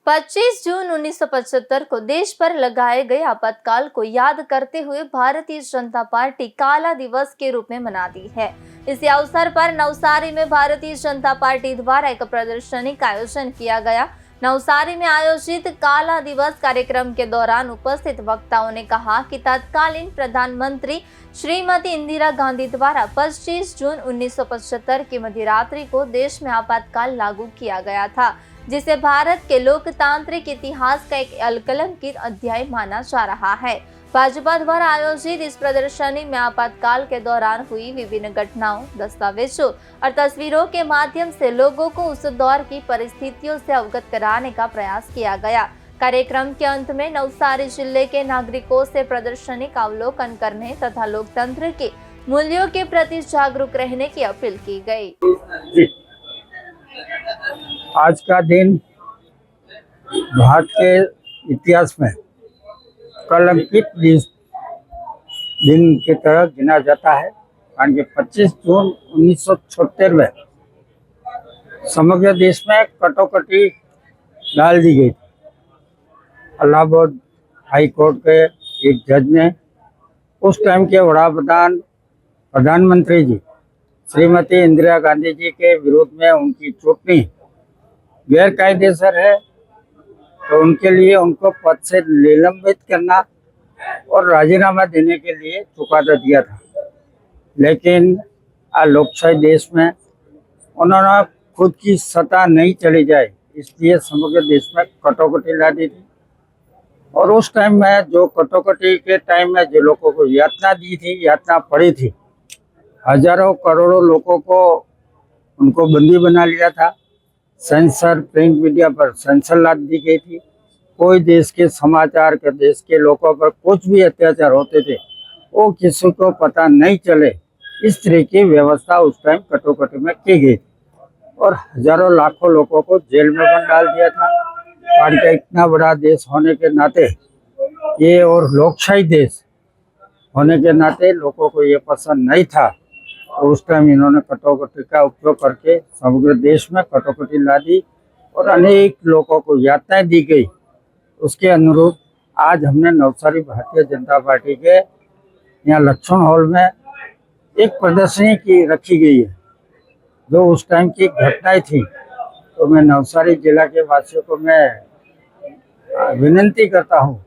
25 जून 1975 को देश पर लगाए गए आपातकाल को याद करते हुए भारतीय जनता पार्टी काला दिवस के रूप में मनाती है। इसी अवसर पर नवसारी में भारतीय जनता पार्टी द्वारा एक प्रदर्शनी का आयोजन किया गया। नवसारी में आयोजित काला दिवस कार्यक्रम के दौरान उपस्थित वक्ताओं ने कहा कि तत्कालीन प्रधानमंत्री श्रीमती इंदिरा गांधी द्वारा 25 जून 1975 की मध्यरात्रि को देश में आपातकाल लागू किया गया था, जिसे भारत के लोकतांत्रिक इतिहास का एक अलकलंकित अध्याय माना जा रहा है। भाजपा द्वारा आयोजित इस प्रदर्शनी में आपातकाल के दौरान हुई विभिन्न घटनाओं, दस्तावेजों और तस्वीरों के माध्यम से लोगों को उस दौर की परिस्थितियों से अवगत कराने का प्रयास किया गया। कार्यक्रम के अंत में नवसारी जिले के नागरिकों से प्रदर्शनी का अवलोकन करने तथा लोकतंत्र के मूल्यों के प्रति जागरूक रहने की अपील की गई। आज का दिन भारत के इतिहास में कलंकित दिन की तरह गिना जाता है, कारण कि 25 जून 1976 में समग्र देश में कटौकटी डाल दी गई। इलाहाबाद हाई कोर्ट के एक जज ने उस टाइम के प्रधानमंत्री जी श्रीमती इंदिरा गांधी जी के विरोध में उनकी चुटनी गैरकायदेसर है, तो उनके लिए उनको पद से निलंबित करना और राजीनामा देने के लिए चुकादा दिया था। लेकिन लोकशाही देश में उन्होंने खुद की सत्ता नहीं चली जाए, इसलिए समग्र देश में कटौकटी ला दी थी। और उस टाइम में जो कटौकटी के टाइम में जो लोगों को यातना दी थी, यातना पड़ी थी, हजारों करोड़ों लोगों को उनको बंदी बना लिया था। सेंसर प्रिंट मीडिया पर सेंसर ला दी गई थी। कोई देश के समाचार के देश के लोगों पर कुछ भी अत्याचार होते थे वो किसी को पता नहीं चले, इस तरह की व्यवस्था उस टाइम कटौकटी में की गई थी। और हजारों लाखों लोगों को जेल में बंद डाल दिया था। भारत का इतना बड़ा देश होने के नाते ये और लोकशाही देश होने के नाते लोगों को ये पसंद नहीं था, तो उस टाइम इन्होंने कटौकटी का उपयोग करके समग्र देश में कटौकटी ला दी और अनेक लोगों को यातनाएं दी गई। उसके अनुरूप आज हमने नवसारी भारतीय जनता पार्टी के यहाँ लक्ष्मण हॉल में एक प्रदर्शनी की रखी गई है, जो उस टाइम की घटनाएं थी। तो मैं नवसारी जिला के वासियों को मैं विनती करता हूँ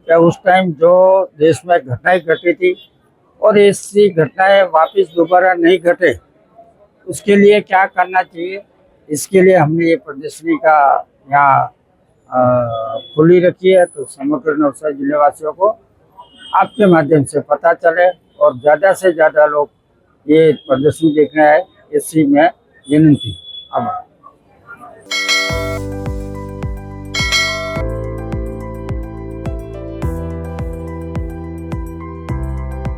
कि उस टाइम जो देश में घटनाएं घटी थी और ऐसी घटनाएं वापस दोबारा नहीं घटे, उसके लिए क्या करना चाहिए, इसके लिए हमने ये प्रदर्शनी का यहाँ खुली रखी है। तो समग्र नवसारी जिले वासियों को आपके माध्यम से पता चले और ज़्यादा से ज़्यादा लोग ये प्रदर्शनी देखने आए, इसी में विनती।